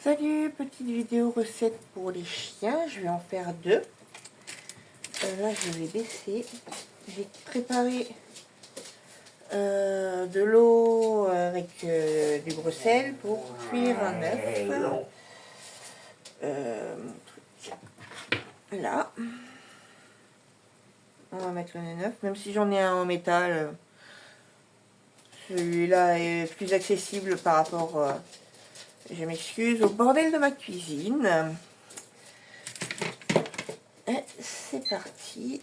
Salut, petite vidéo recette pour les chiens. Je vais en faire deux. Là, je vais baisser. J'ai préparé de l'eau avec du Bruxelles pour cuire un œuf. Là. On va mettre le neuf, même si j'en ai un en métal. Celui-là est plus accessible par rapport... je m'excuse, au bordel de ma cuisine. Et c'est parti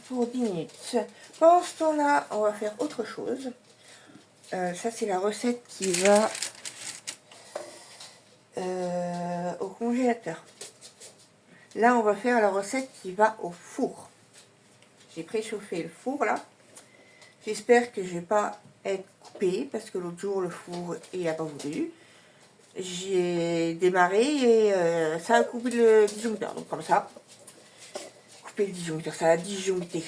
pour 10 minutes. Pendant ce temps-là, on va faire autre chose. Ça, c'est la recette qui va au congélateur. Là, on va faire la recette qui va au four. J'ai préchauffé le four, là. J'espère que je vais pas être coupée, parce que l'autre jour, le four, il n'a pas voulu. J'ai démarré et ça a coupé le disjoncteur. Donc, comme ça, couper le disjoncteur, ça a disjoncté.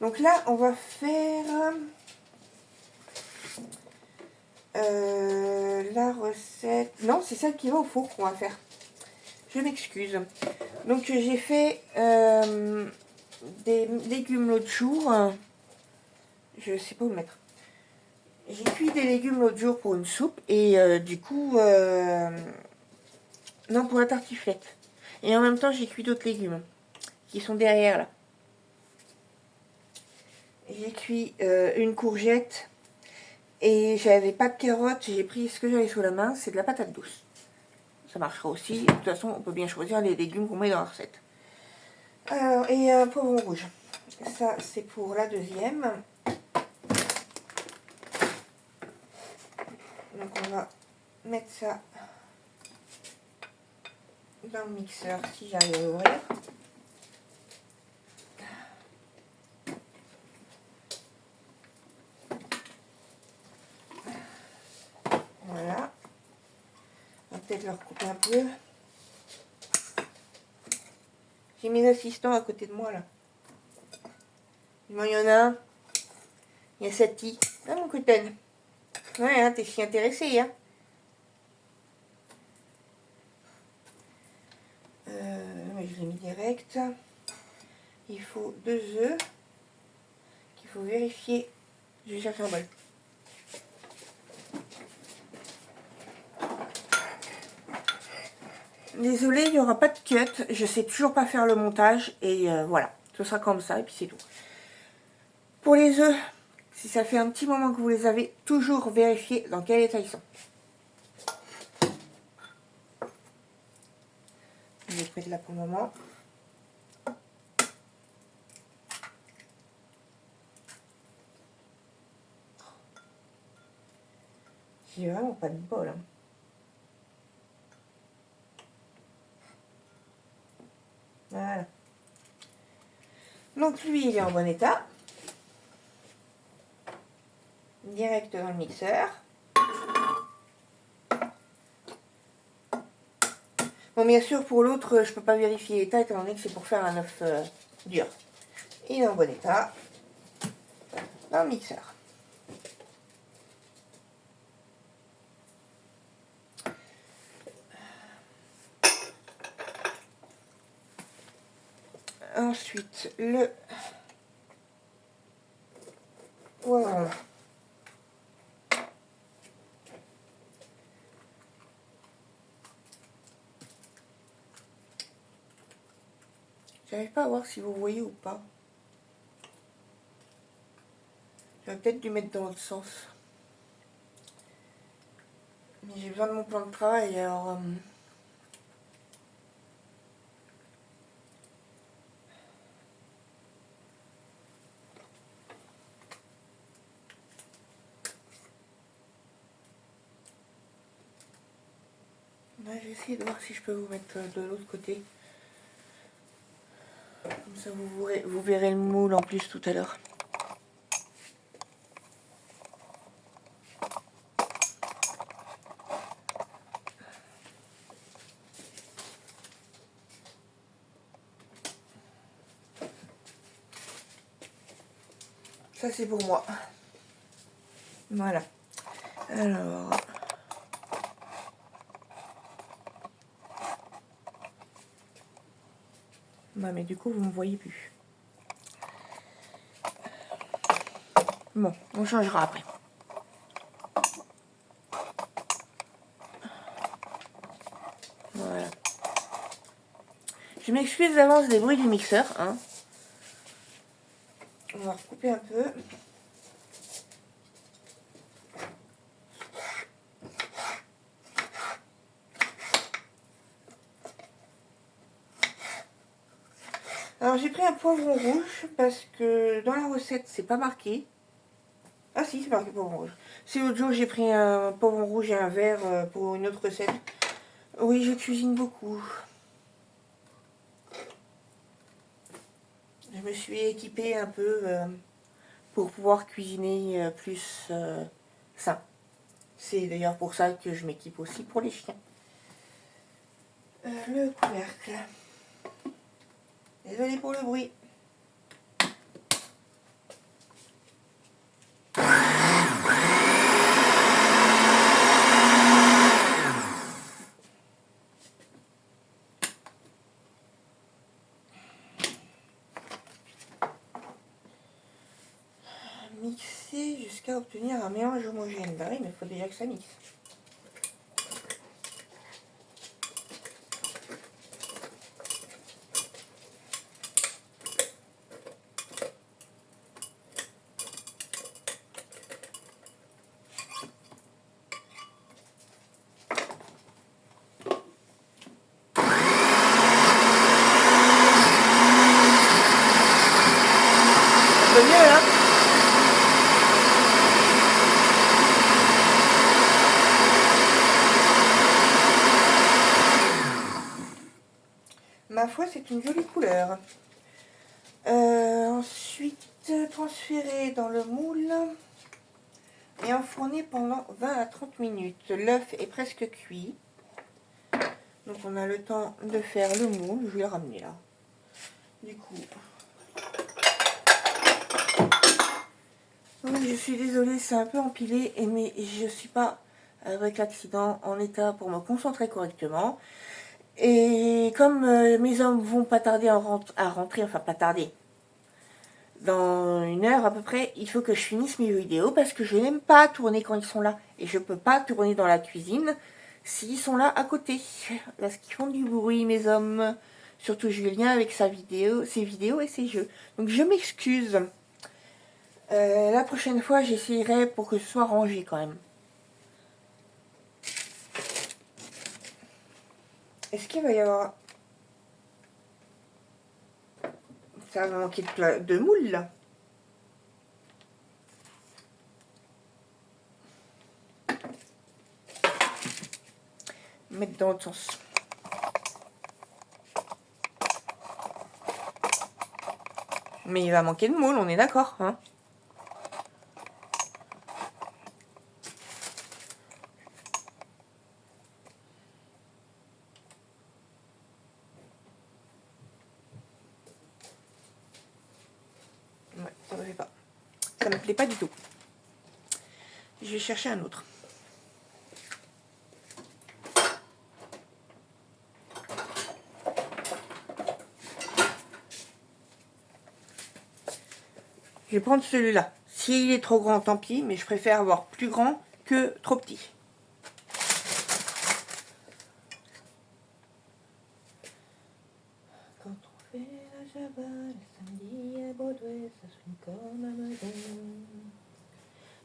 Donc là, on va faire la recette... Non, c'est celle qui va au four qu'on va faire. Je m'excuse. Donc j'ai fait des légumes l'autre jour. Je sais pas où le mettre. J'ai cuit des légumes l'autre jour pour une soupe et du coup... non, pour la tartiflette. Et en même temps, j'ai cuit d'autres légumes qui sont derrière là. J'ai cuit une courgette. Et j'avais pas de carottes, j'ai pris ce que j'avais sous la main, c'est de la patate douce. Ça marchera aussi, de toute façon on peut bien choisir les légumes qu'on met dans la recette. Alors, et un poivron rouge. Ça c'est pour la deuxième. Donc on va mettre ça dans le mixeur si j'arrive à l'ouvrir. Voilà. On va peut-être le recouper un peu. J'ai mes assistants à côté de moi là. Il y en a un. Il y a Sati. Ah mon coton. Ouais, hein, t'es si intéressé, hein. Je l'ai mis direct. Il faut 2 œufs qu'il faut vérifier. Je vais chercher un bol. Désolée, il n'y aura pas de cut. Je sais toujours pas faire le montage. Et voilà, ce sera comme ça et puis c'est tout. Pour les œufs, si ça fait un petit moment que vous les avez, toujours vérifier dans quel état ils sont. Je vais mettre là pour le moment. J'ai vraiment pas de bol. Hein. Voilà. Donc lui, il est en bon état. Direct dans le mixeur. Bon, bien sûr, pour l'autre, je peux pas vérifier l'état étant donné que c'est pour faire un œuf dur. Il est en bon état. Dans le mixeur. Ensuite, le poivron. J'arrive pas à voir si vous voyez ou pas. J'aurais peut-être dû mettre dans l'autre sens. Mais j'ai besoin de mon plan de travail, alors... Là, je vais essayer de voir si je peux vous mettre de l'autre côté. Comme ça, vous verrez le moule en plus tout à l'heure. Ça, c'est pour moi. Voilà. Alors... Bah, mais du coup, vous ne me voyez plus. Bon, on changera après. Voilà. Je m'excuse d'avance des bruits du mixeur. Hein. On va recouper un peu. Alors j'ai pris un poivron rouge parce que dans la recette c'est pas marqué. Ah si, c'est marqué poivron rouge. Si l'autre jour j'ai pris un poivron rouge et un vert pour une autre recette. Oui, je cuisine beaucoup. Je me suis équipée un peu pour pouvoir cuisiner plus sain. C'est d'ailleurs pour ça que je m'équipe aussi pour les chiens. Le couvercle. Désolée pour le bruit. Mixer jusqu'à obtenir un mélange homogène. Bah oui, mais il faut déjà que ça mixe. Un peu mieux là. Ma foi, c'est une jolie couleur. Ensuite, transférer dans le moule et enfourner pendant 20 à 30 minutes. L'œuf est presque cuit. Donc on a le temps de faire le moule. Je vais le ramener là. Du coup. Oui, je suis désolée, c'est un peu empilé, mais je suis pas avec l'accident en état pour me concentrer correctement. Et comme mes hommes vont pas tarder à rentrer, enfin pas tarder, dans 1 heure à peu près, il faut que je finisse mes vidéos parce que je n'aime pas tourner quand ils sont là. Et je peux pas tourner dans la cuisine s'ils sont là à côté. Parce qu'ils font du bruit, mes hommes. Surtout Julien avec ses vidéos et ses jeux. Donc je m'excuse. La prochaine fois, j'essaierai pour que ce soit rangé quand même. Est-ce qu'il va y avoir... Ça va manquer de moule là. Mettre dans l'autre sens. Mais il va manquer de moule, on est d'accord, hein? Ouais, ça me fait pas. Ça me plaît pas du tout. Je vais chercher un autre. Je vais prendre celui-là. S'il est trop grand, tant pis, mais je préfère avoir plus grand que trop petit. Quand on fait la java, le samedi à Broadway, ça sonne comme un modèle.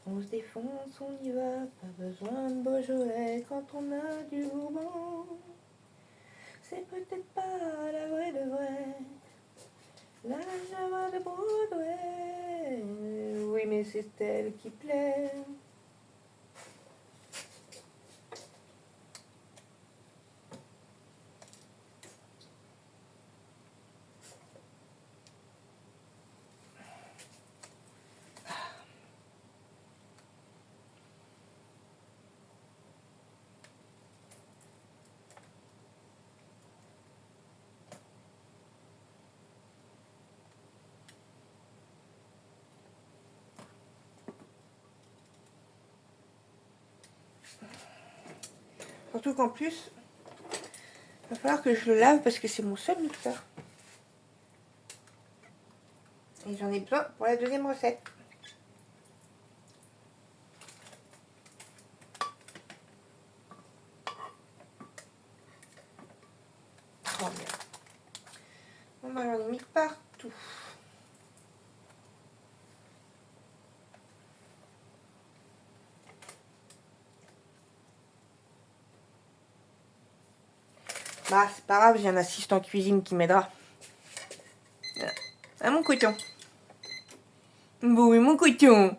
On se défonce, on y va, pas besoin de Beaujolais quand on a du Bourbon. C'est peut-être pas la vraie de vraie, la java de Broadway. Oui, mais c'est elle qui plaît. Surtout qu'en plus, il va falloir que je le lave parce que c'est mon seul mixeur. Et j'en ai besoin pour la deuxième recette. Oh merde. Bon bah j'en ai mis partout. Bah c'est pas grave, j'ai un assistant cuisine qui m'aidera. Ah mon coton. Bon oui mon coton.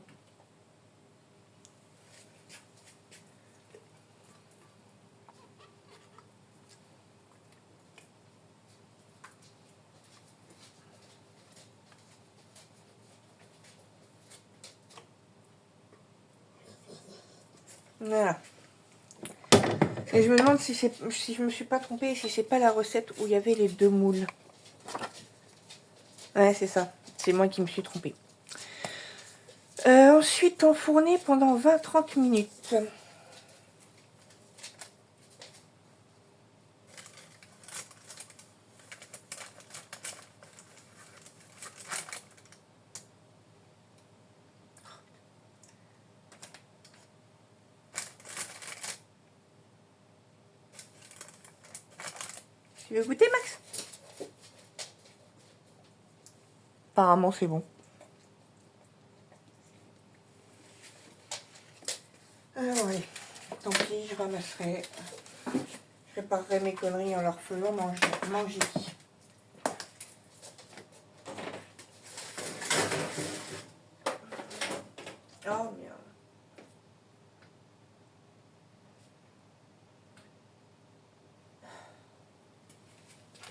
Voilà. Et je me demande si je me suis pas trompée, si c'est pas la recette où il y avait les 2 moules. Ouais, c'est ça. C'est moi qui me suis trompée. Ensuite, enfourner pendant 20-30 minutes. Tu veux goûter, Max? Apparemment, c'est bon. Alors, allez. Tant pis, je ramasserai. Je préparerai mes conneries en leur faisant manger. Oh, merde.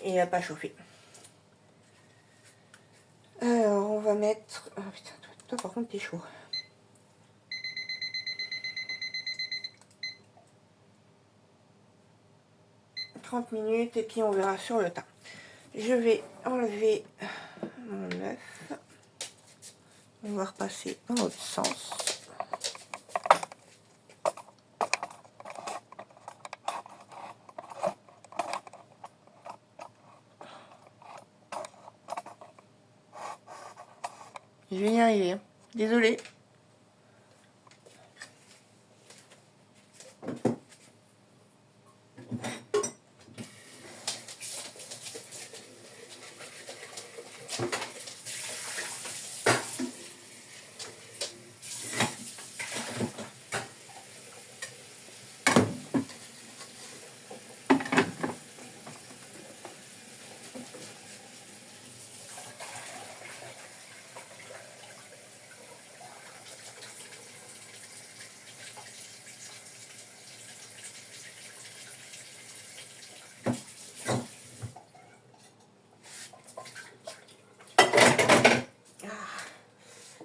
Et il n'a pas chauffé. Alors, on va mettre... Oh putain, toi par contre, t'es chaud. « 30 minutes et puis on verra sur le tas. Je vais enlever mon œuf. On va repasser dans l'autre sens. Je vais y arriver. Désolée.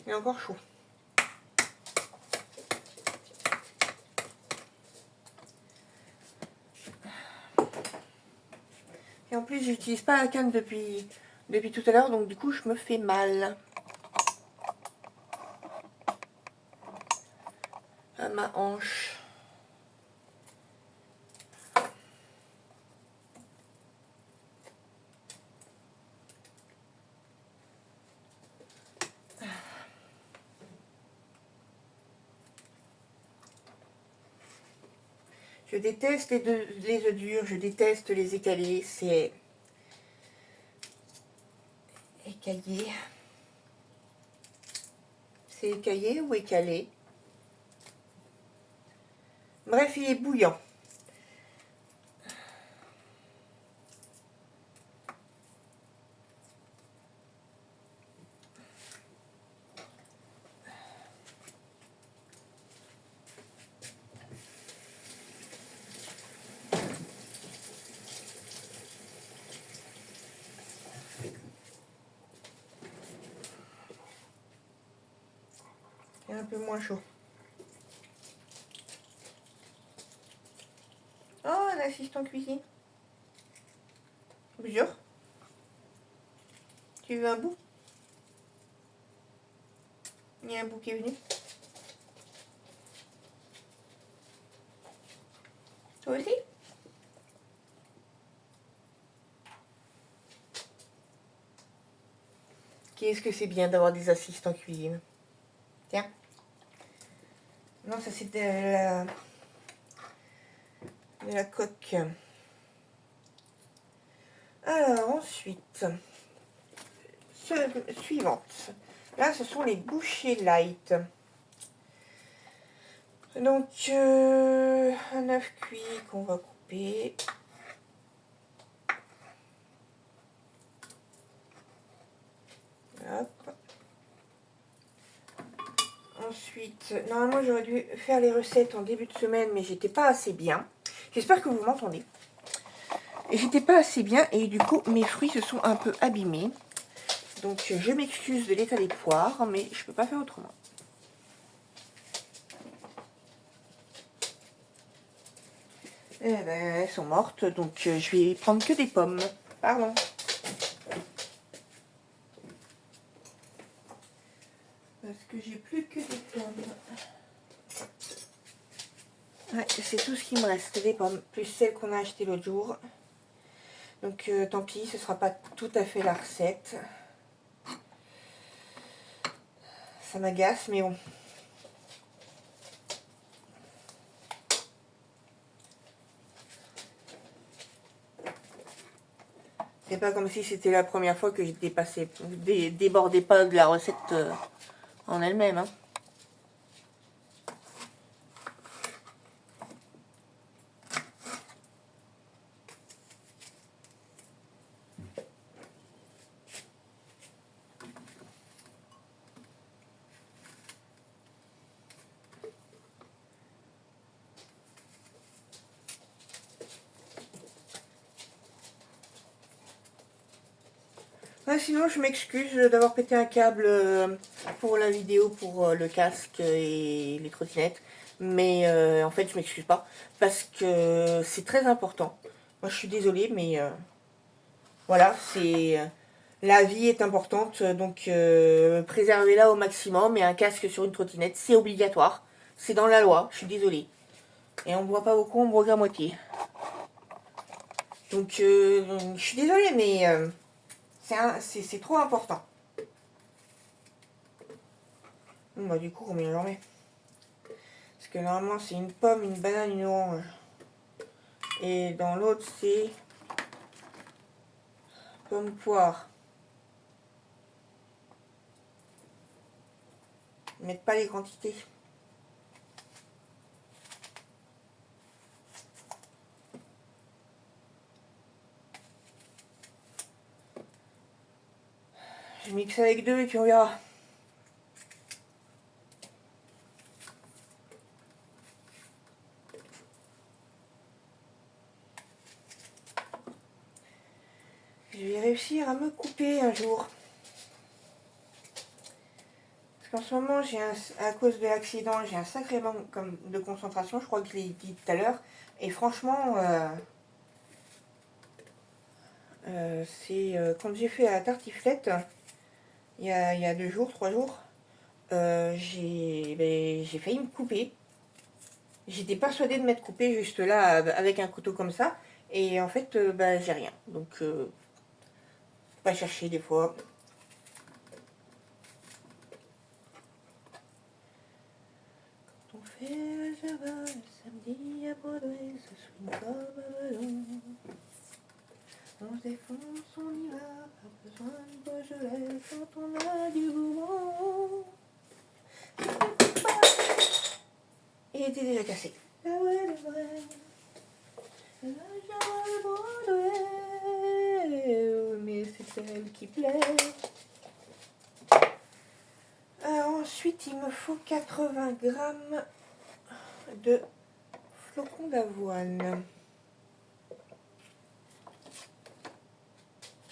Il est encore chaud. Et en plus, j'utilise pas la canne depuis tout à l'heure, donc du coup, je me fais mal à ma hanche. Je déteste les œufs durs, je déteste les écalés, c'est écaillé. C'est écaillé ou écalé? Bref, il est bouillant. C'est un peu moins chaud. Oh, un assistant cuisine. Bonjour. Tu veux un bout? Il y a un bout qui est venu. Toi aussi? Ok. Qu'est-ce que c'est bien d'avoir des assistants cuisine. Tiens. Non, ça c'est de la coque. Alors ensuite, suivante. Là, ce sont les bouchées light. Donc, un œuf cuit qu'on va couper. Hop. Ensuite, normalement, j'aurais dû faire les recettes en début de semaine, mais j'étais pas assez bien. J'espère que vous m'entendez. J'étais pas assez bien et du coup, mes fruits se sont un peu abîmés. Donc, je m'excuse de l'état des poires, mais je peux pas faire autrement. Eh ben, elles sont mortes, donc je vais prendre que des pommes. Pardon. Parce que j'ai plus que des pommes. Ouais, c'est tout ce qui me reste, des pommes, plus celles qu'on a achetées l'autre jour. Donc tant pis, ce sera pas tout à fait la recette. Ça m'agace, mais bon. C'est pas comme si c'était la première fois que j'étais passée, débordais pas de la recette en elle-même. Hein. Ouais, sinon, je m'excuse d'avoir pété un câble pour la vidéo, pour le casque et les trottinettes. Mais en fait, je m'excuse pas parce que c'est très important. Moi, je suis désolée, mais voilà, c'est la vie est importante, donc préservez-la au maximum. Et un casque sur une trottinette, c'est obligatoire. C'est dans la loi, je suis désolée. Et on ne boit pas beaucoup, on boit qu'à moitié. Donc, je suis désolée, mais c'est trop important. Bon, bah, du coup, combien j'en mets? Parce que normalement, c'est une pomme, une banane, une orange. Et dans l'autre, c'est pomme poire. Mettre pas les quantités. Je mixe avec deux et puis on verra. Je vais réussir à me couper un jour. Parce qu'en ce moment, à cause de l'accident, j'ai un sacré manque de concentration. Je crois que je l'ai dit tout à l'heure. Et franchement, c'est quand j'ai fait la tartiflette, il y a 2 jours, 3 jours, j'ai failli me couper. J'étais persuadée de m'être coupée juste là avec un couteau comme ça. Et en fait, j'ai rien. Donc, faut pas chercher des fois. Quand on fait la Java le samedi à Broadway, ce swing comme un ballon. On se défonce, on y va, pas besoin de Beaujolais quand on a du Bourbon. Il était déjà cassé. La vraie, la vraie. La Java Broadway, mais c'est elle qui plaît. Ensuite, il me faut 80 grammes de flocons d'avoine.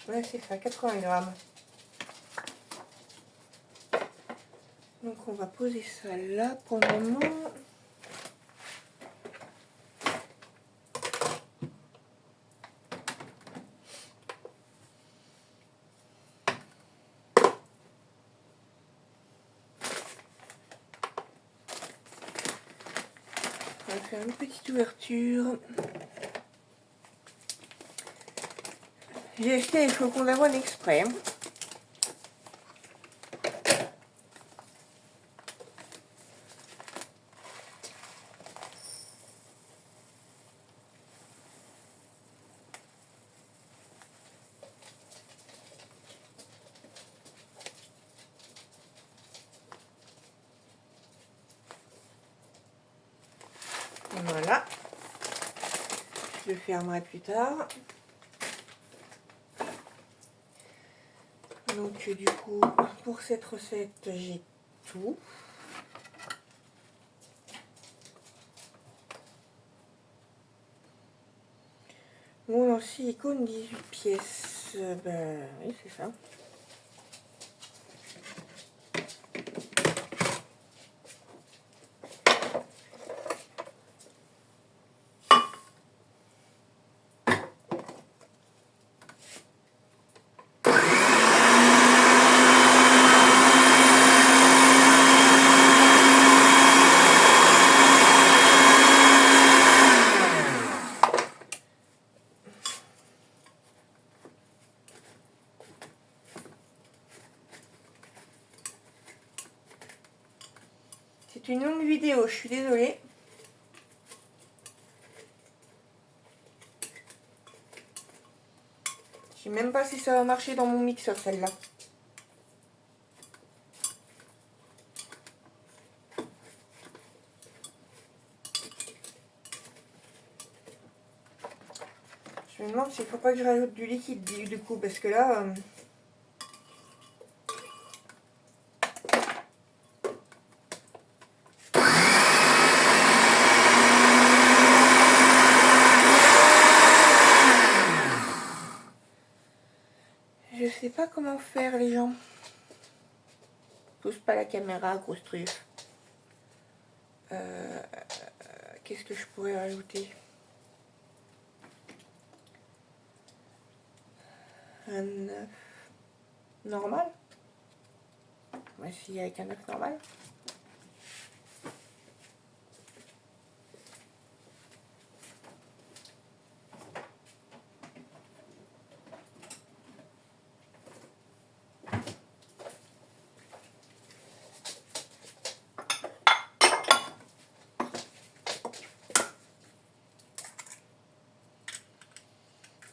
Ouais, c'est ça, 80 grammes. Donc, on va poser ça là pour le moment. On va faire une petite ouverture. J'ai acheté les flocons d'avoine exprès. Voilà. Je le fermerai plus tard. Donc du coup, pour cette recette, j'ai tout. Moule en silicone 18 pièces. Ben oui, c'est ça. C'est une longue vidéo, je suis désolée. Je sais même pas si ça va marcher dans mon mixeur celle-là. Je me demande s'il faut pas que je rajoute du liquide du coup, parce que là... je sais pas comment faire les gens. Pousse pas la caméra, grosse truffe. Qu'est-ce que je pourrais rajouter? Un œuf normal. On va essayer avec un œuf normal.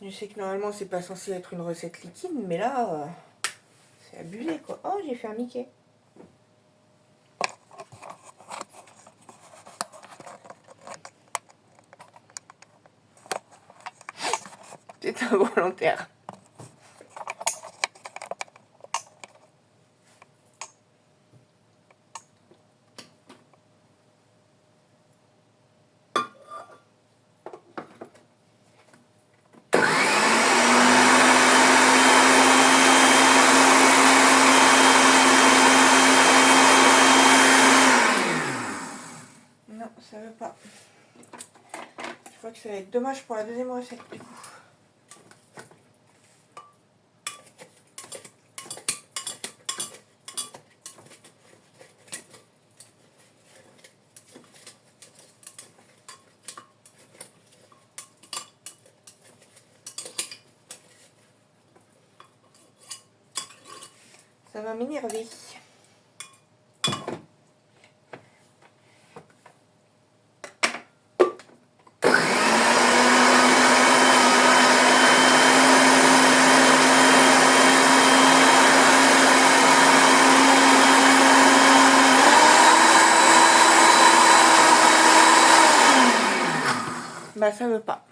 Je sais que normalement c'est pas censé être une recette liquide, mais là c'est abusé quoi. Oh, j'ai fait un Mickey. C'est involontaire. Non, ça veut pas. Je crois que ça va être dommage pour la deuxième recette du coup. Ça va m'énerver. Bah ça veut pas.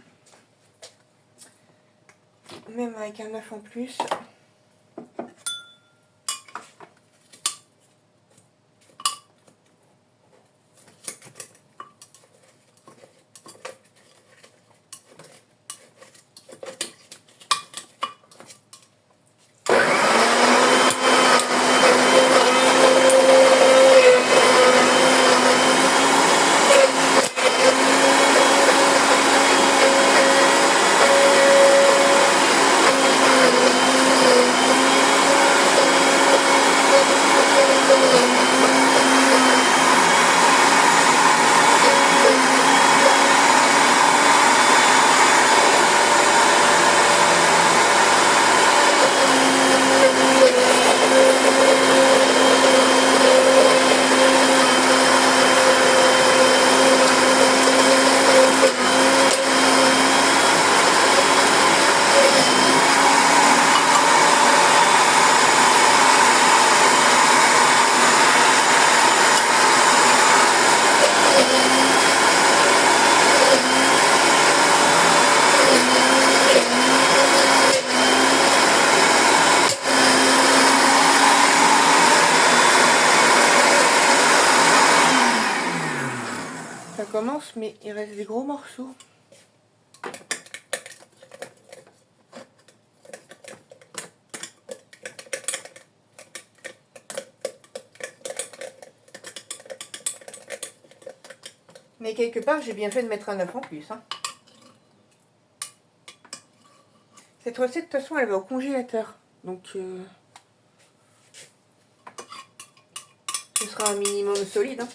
Même avec un œuf en plus. Il reste des gros morceaux. Mais quelque part, j'ai bien fait de mettre un œuf en plus. Hein. Cette recette, de toute façon, elle va au congélateur. Donc, ce sera un minimum solide. Hein.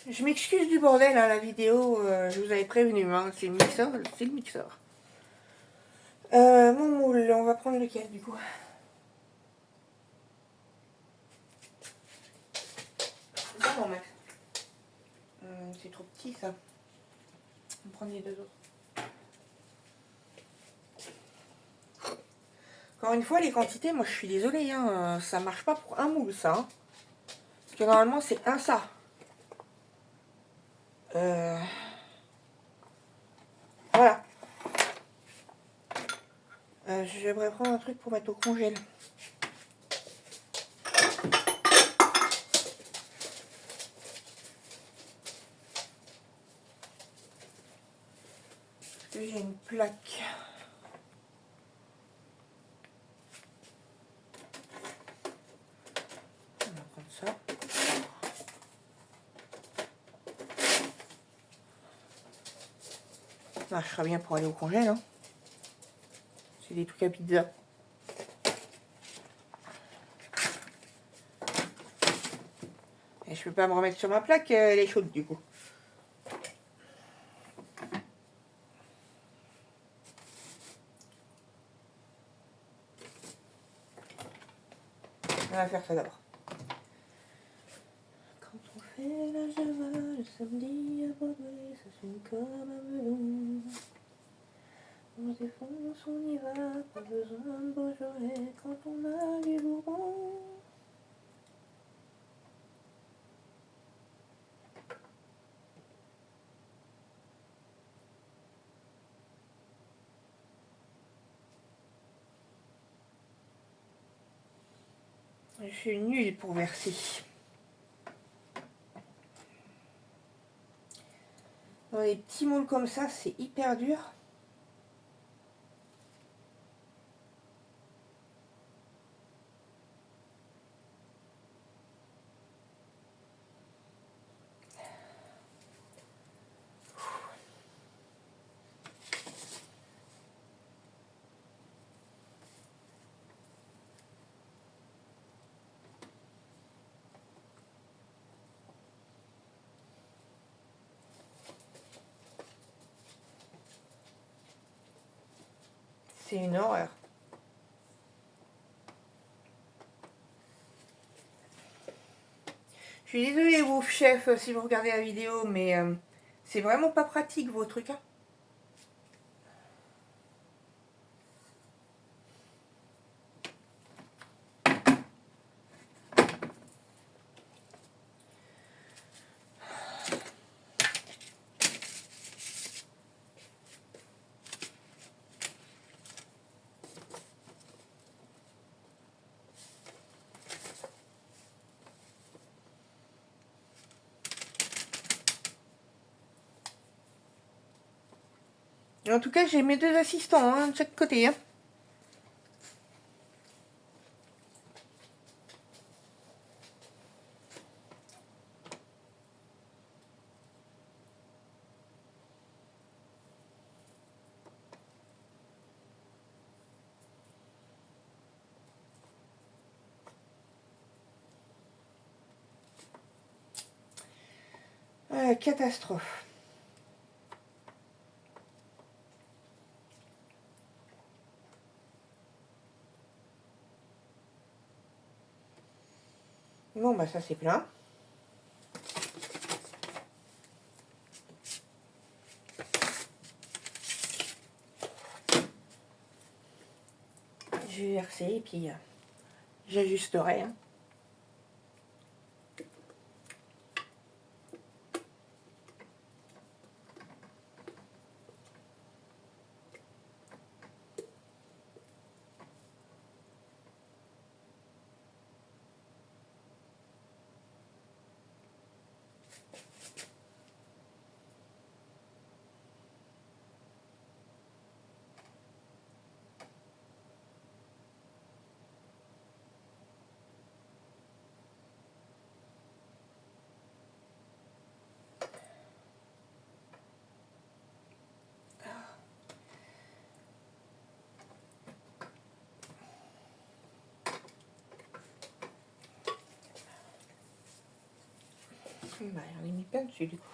Je m'excuse du bordel, hein, la vidéo, je vous avais prévenu, hein, c'est le mixeur, c'est le mixeur. Mon moule, on va prendre lequel du coup? Pardon, Max. C'est trop petit ça. On prend les deux autres. Encore une fois, les quantités, moi je suis désolée, hein, ça marche pas pour un moule ça. Hein. Parce que normalement c'est un ça. Voilà. Je devrais prendre un truc pour mettre au congèle. Parce que j'ai une plaque. On va prendre ça. Ça marchera bien pour aller au congèle. Hein. C'est des trucs à pizza. Et je peux pas me remettre sur ma plaque, elle est chaude du coup. On va faire ça d'abord. Quand on fait la java le samedi à Broadway, ça sonne comme un melon. On se défonce, on y va, pas besoin de Beaujolais quand on a du Bourbon. Je suis nulle pour verser. Dans les petits moules comme ça, c'est hyper dur. C'est une horreur. Je suis désolée, vous, chef, si vous regardez la vidéo, mais c'est vraiment pas pratique vos trucs. Hein. En tout cas, j'ai mes deux assistants hein, de chaque côté. Hein. Catastrophe. Bon, bah ça c'est plein. Je vais verser et puis j'ajusterai. Hein. Bah, j'en ai mis plein dessus du coup.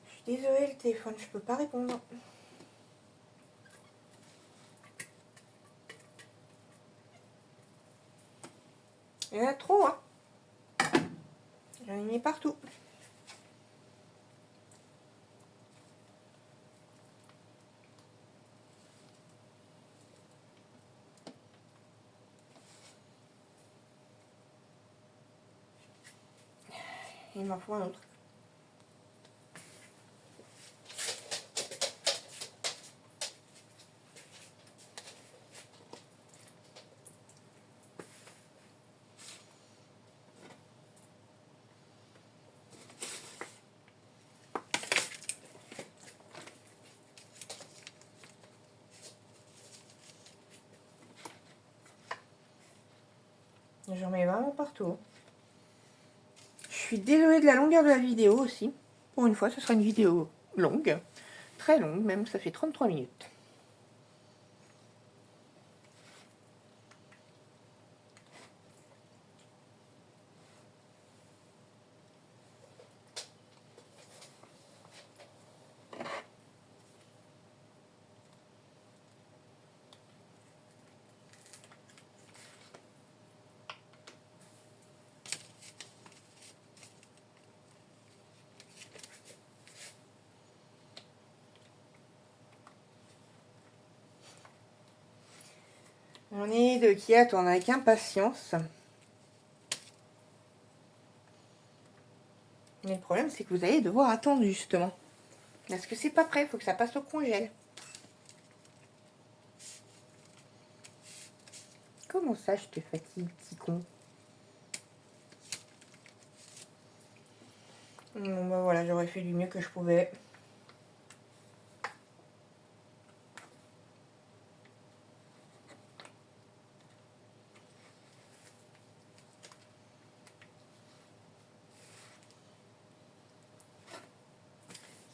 Je suis désolée, le téléphone, je peux pas répondre. Il y en a trop, hein. J'en ai mis partout. Il m'en faut un autre. J'en mets vraiment partout. Je suis désolée de la longueur de la vidéo aussi. Pour une fois, ce sera une vidéo longue. Très longue même, ça fait 33 minutes. On est deux qui attendent avec impatience. Mais le problème, c'est que vous allez devoir attendre justement. Parce que c'est pas prêt, il faut que ça passe au congèle. Comment ça, je te fatigue, petit con? Bon, bah voilà, j'aurais fait du mieux que je pouvais.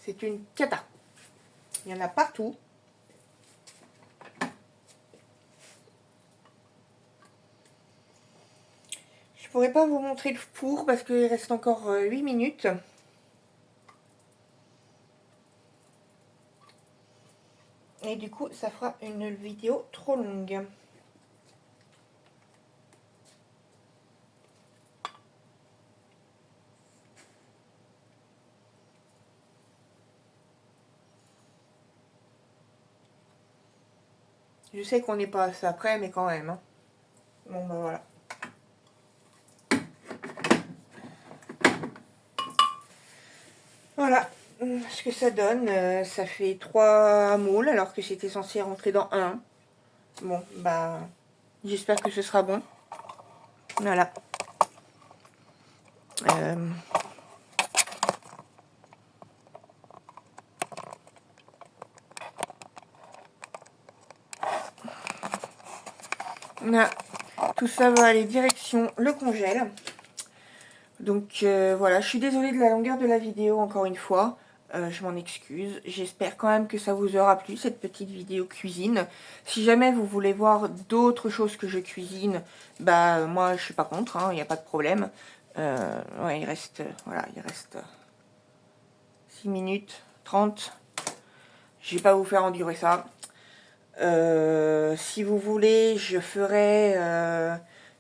C'est une cata. Il y en a partout. Je pourrais pas vous montrer le four parce qu'il reste encore 8 minutes. Et du coup, ça fera une vidéo trop longue. Je sais qu'on n'est pas assez après, mais quand même. Hein. Bon, bah voilà. Voilà ce que ça donne. Ça fait 3 moules alors que c'était censé rentrer dans 1. Bon, bah, j'espère que ce sera bon. Voilà. Là, tout ça va aller direction le congèle. Donc voilà, je suis désolée de la longueur de la vidéo encore une fois. Je m'en excuse. J'espère quand même que ça vous aura plu, cette petite vidéo cuisine. Si jamais vous voulez voir d'autres choses que je cuisine, bah moi je suis pas contre, il n'y a pas de problème. Ouais, il reste 6 minutes 30. Je vais pas vous faire endurer ça. Si vous voulez, je ferai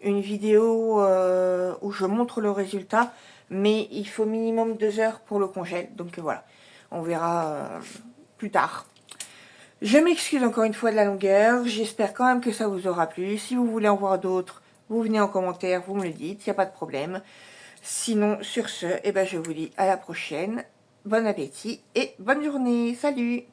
une vidéo où je montre le résultat, mais il faut minimum 2 heures pour le congèle. Donc voilà, on verra plus tard. Je m'excuse encore une fois de la longueur, j'espère quand même que ça vous aura plu. Si vous voulez en voir d'autres, vous venez en commentaire, vous me le dites, il n'y a pas de problème. Sinon, sur ce, eh ben, je vous dis à la prochaine. Bon appétit et bonne journée. Salut!